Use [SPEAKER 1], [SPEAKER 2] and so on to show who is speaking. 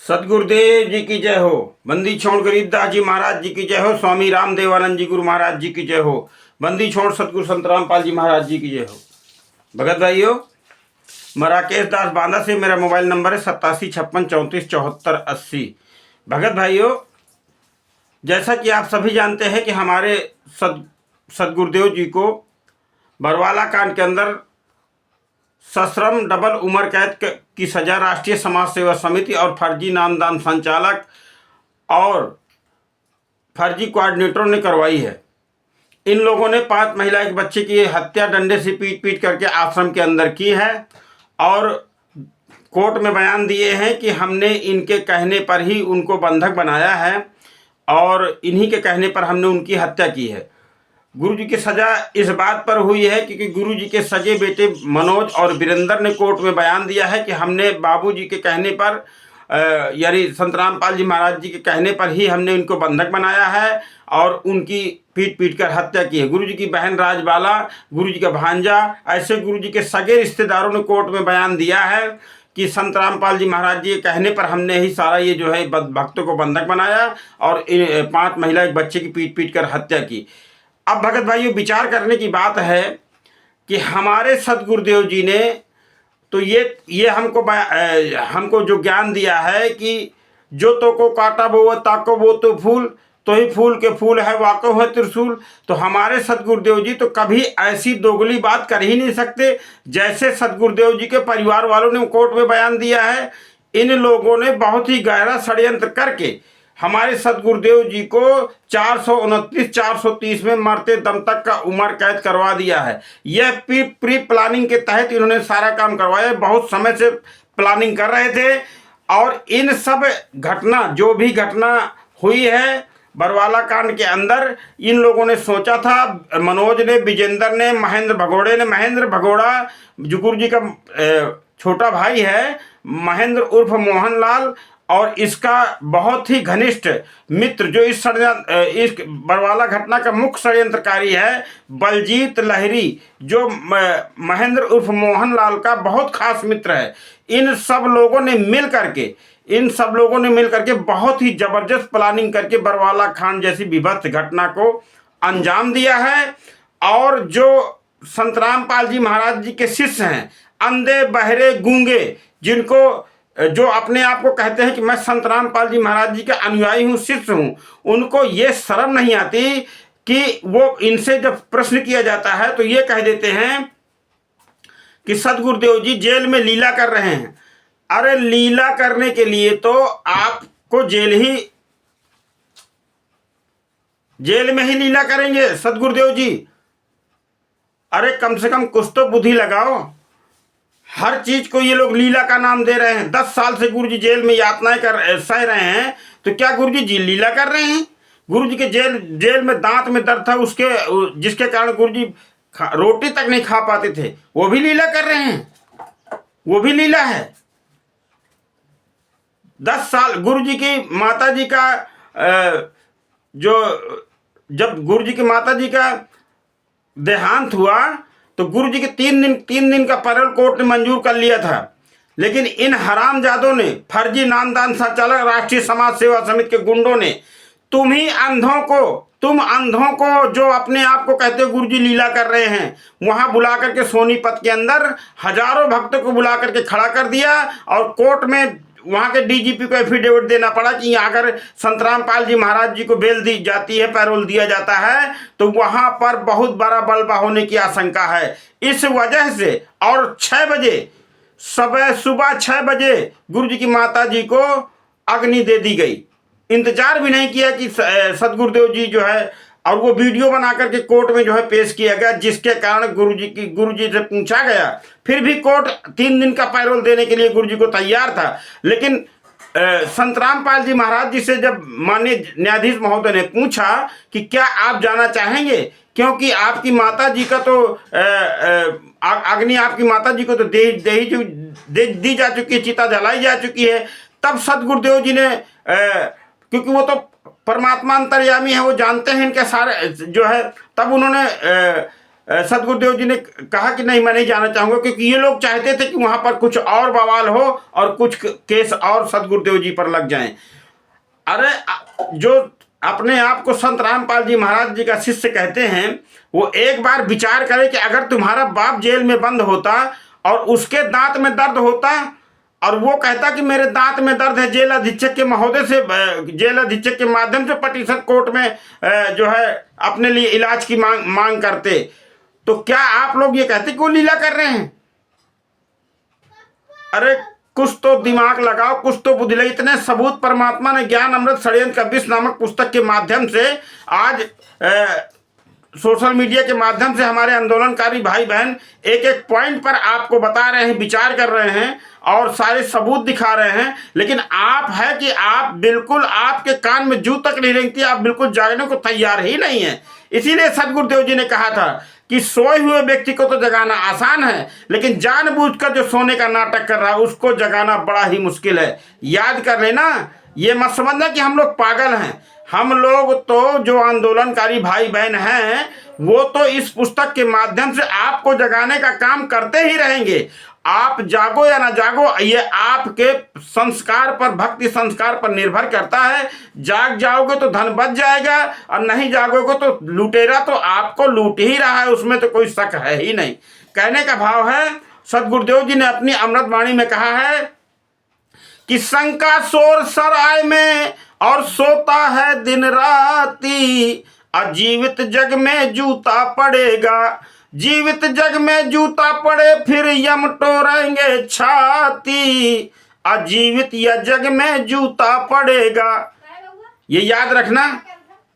[SPEAKER 1] सदगुरुदेव जी की जय हो। बंदी छोड़ गरीबदास जी महाराज जी की जय हो। स्वामी रामदेवानंद जी गुरु महाराज जी की जय हो। बंदी छोड़ सतगुरु संत रामपाल जी महाराज जी की जय हो। भगत भाइयों, मैं राकेश दास बांदा से, मेरा मोबाइल नंबर है 8756347480। भगत भाइयों, जैसा कि आप सभी जानते हैं कि हमारे सदगुरुदेव जी को बरवाला कांड के अंदर सश्रम डबल उम्र कैद की सजा राष्ट्रीय समाज सेवा समिति और फर्जी नामदान संचालक और फर्जी कोऑर्डिनेटरों ने करवाई है। इन लोगों ने 5 महिला एक बच्चे की हत्या डंडे से पीट पीट करके आश्रम के अंदर की है और कोर्ट में बयान दिए हैं कि हमने इनके कहने पर ही उनको बंधक बनाया है और इन्हीं के कहने पर हमने उनकी हत्या की है। गुरु जी की सजा इस बात पर हुई है क्योंकि गुरु जी के सगे बेटे मनोज और वीरेंद्र ने कोर्ट में बयान दिया है कि हमने बाबू जी के कहने पर यानी संत रामपाल जी महाराज जी के कहने पर ही हमने इनको बंधक बनाया है और उनकी पीट पीट कर हत्या की है। गुरु जी की बहन राजबाला, गुरु जी का भांजा, ऐसे गुरु जी के सगे रिश्तेदारों ने कोर्ट में बयान दिया है कि संत रामपाल जी महाराज जी के कहने पर हमने ही सारा ये जो है भक्तों को बंधक बनाया और 5 महिला एक बच्चे की पीट पीट कर हत्या की। अब भगत भाइयों, विचार करने की बात है कि हमारे सदगुरुदेव जी ने तो ये हमको जो ज्ञान दिया है कि जो तो को काटा वो ताको वो तो फूल, तो ही फूल के फूल है वाको है त्रिशूल। तो हमारे सदगुरुदेव जी तो कभी ऐसी दोगली बात कर ही नहीं सकते जैसे सदगुरुदेव जी के परिवार वालों ने कोर्ट में बयान दिया है। इन लोगों ने बहुत ही गहरा षड्यंत्र करके हमारे सदगुरुदेव जी को 429-430 में मरते दम तक का उम्र कैद करवा दिया है। यह प्री प्लानिंग के तहत इन्होंने सारा काम करवाया। बहुत समय से प्लानिंग कर रहे थे और इन सब घटना जो भी घटना हुई है बरवाला कांड के अंदर, इन लोगों ने सोचा था, मनोज ने, विजेंद्र ने, महेंद्र भगोड़ा जो गुरु जी का छोटा भाई है, महेंद्र उर्फ मोहनलाल, और इसका बहुत ही घनिष्ठ मित्र जो इस बरवाला घटना का मुख्य षड्यंत्रकारी है, बलजीत लहरी, जो महेंद्र उर्फ मोहनलाल का बहुत खास मित्र है। इन सब लोगों ने मिल करके बहुत ही जबरदस्त प्लानिंग करके बरवाला कांड जैसी विभत्स घटना को अंजाम दिया है। और जो संत रामपाल जी महाराज जी के शिष्य हैं, अंधे बहरे गूंगे, जिनको जो अपने आप को कहते हैं कि मैं संत रामपाल जी महाराज जी का अनुयायी हूँ, शिष्य हूँ, उनको ये शर्म नहीं आती कि वो इनसे जब प्रश्न किया जाता है तो ये कह देते हैं कि सदगुरुदेव जी जेल में लीला कर रहे हैं। अरे लीला करने के लिए तो आपको जेल में ही लीला करेंगे सदगुरुदेव जी। अरे कम से कम कुछ तो बुद्धि लगाओ। हर चीज को ये लोग लीला का नाम दे रहे हैं। 10 साल से गुरु जी जेल में यातनाएं सह रहे हैं, तो क्या गुरु जी लीला कर रहे हैं? गुरु जी के जेल में दांत में दर्द था, जिसके कारण गुरु जी रोटी तक नहीं खा पाते थे, वो भी लीला कर रहे हैं। वो भी लीला है। 10 साल गुरु जी की माता जी का जब गुरु जी की माता जी का देहांत हुआ तो गुरु जी के 3 दिन का पैरोल कोर्ट ने मंजूर कर लिया था, लेकिन इन हरामजादों ने, फर्जी नामदान संचालक राष्ट्रीय समाज सेवा समिति के गुंडों ने, तुम अंधों को जो अपने आप को कहते हो गुरु जी लीला कर रहे हैं, वहां बुला करके सोनीपत के अंदर हजारों भक्तों को बुला करके खड़ा कर दिया और कोर्ट में वहां के डीजीपी को एफिडेविट देना पड़ा कि अगर संत रामपाल जी महाराज जी को बेल दी जाती है, पैरोल दिया जाता है, तो वहां पर बहुत बड़ा बलवा होने की आशंका है। इस वजह से और 6 बजे सुबह 6 बजे गुरु जी की माता जी को अग्नि दे दी गई। इंतजार भी नहीं किया कि सदगुरुदेव जी जो है, और वो वीडियो बना करके कोर्ट में जो है पेश किया गया, जिसके कारण गुरु जी से पूछा गया। फिर भी कोर्ट 3 दिन का पैरोल देने के लिए गुरु जी को तैयार था, लेकिन संत रामपाल जी महाराज जी से जब माननीय न्यायाधीश महोदय ने पूछा कि क्या आप जाना चाहेंगे, क्योंकि आपकी माता जी का तो अग्नि आपकी माता जी को तो दी जा चुकी है, चिता जलाई जा चुकी है, तब सदगुरुदेव जी ने क्योंकि वो तो परमात्मा अंतर्यामी है, वो जानते हैं इनके सारे जो है, तब उन्होंने सदगुरुदेव जी ने कहा कि नहीं, मैं नहीं जाना चाहूँगा, क्योंकि ये लोग चाहते थे कि वहाँ पर कुछ और बवाल हो और कुछ केस और सदगुरुदेव जी पर लग जाएं। अरे जो अपने आप को संत रामपाल जी महाराज जी का शिष्य कहते हैं, वो एक बार विचार करे कि अगर तुम्हारा बाप जेल में बंद होता और उसके दांत में दर्द होता और वो कहता कि मेरे दांत में दर्द है, जेल अधीक्षक के महोदय से, जेल अधीक्षक के माध्यम से पटिशन कोर्ट में जो है अपने लिए इलाज की मांग करते, तो क्या आप लोग ये कहते कि वो लीला कर रहे हैं? अरे कुछ तो दिमाग लगाओ, कुछ तो बुद्धि लगी। इतने सबूत परमात्मा ने ज्ञान अमृत षड्यंत्र कब्बिस नामक पुस्तक के माध्यम से आज सोशल मीडिया के माध्यम से हमारे आंदोलनकारी भाई बहन एक एक पॉइंट पर आपको बता रहे हैं, विचार कर रहे हैं और सारे सबूत दिखा रहे हैं। लेकिन आप है कि आप बिल्कुल, आपके कान में जू तक नहीं रेंगती, आप बिल्कुल जागने को तैयार ही नहीं है। इसीलिए सदगुरुदेव जी ने कहा था कि सोए हुए व्यक्ति को तो जगाना आसान है, लेकिन जानबूझकर जो सोने का नाटक कर रहा है उसको जगाना बड़ा ही मुश्किल है। याद कर लेना, ये मत समझना कि हम लोग पागल हैं। हम लोग तो जो आंदोलनकारी भाई बहन हैं वो तो इस पुस्तक के माध्यम से आपको जगाने का काम करते ही रहेंगे। आप जागो या ना जागो, ये आपके संस्कार पर, भक्ति संस्कार पर निर्भर करता है। जाग जाओगे तो धन बच जाएगा और नहीं जागोगे तो लुटेरा तो आपको लूट ही रहा है, उसमें तो कोई शक है ही नहीं। कहने का भाव है, सदगुरुदेव जी ने अपनी अमृत वाणी में कहा है कि शंका शोर सराय में और सोता है दिन राती, अजीवित जग में जूता पड़ेगा, जीवित जग में जूता पड़े फिर यम टोरेंगे छाती, अजीवित या जग में जूता पड़ेगा। ये याद रखना।